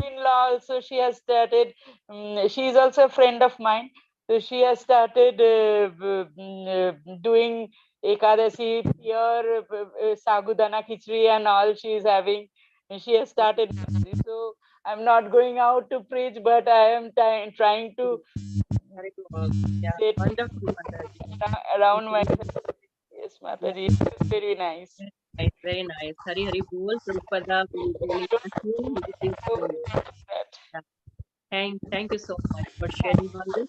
In-law also, she has started, she is also a friend of mine, so she has started doing ekadasi, pure sagudana khichdi and all she is having, and she has started. So I'm not going out to preach, but I am trying to Very good. Yeah, sit wonderful Mataji. around my. Okay. Yes, Yeah, Mataji, it's very nice. very nice, very nice. Hari Hari Bol. Prabhupada will really bless you. He will inspire you. Yeah. Thank you so much for sharing all this.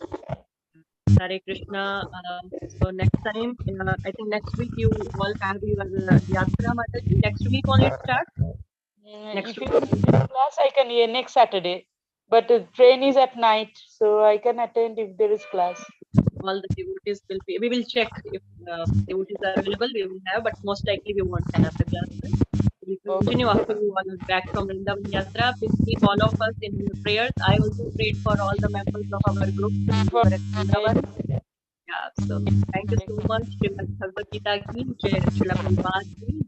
Hare Krishna. So next time, I think next week you all have your Yatra Mataji. Next week only it starts. Next If week, it's class, I can hear next Saturday, but the train is at night, so I can attend if there is class. all the devotees will be. We will check if devotees are available. We will have, but most likely we won't have the classes. We continue after you all are back from Vrindavan Yatra. Please keep all of us in your prayers. I also prayed for all the members of our group when we were at Vrindavan. Yeah, so thank you so much. Srimad Bhagavad Gita ki, Srila Prabhupada ki.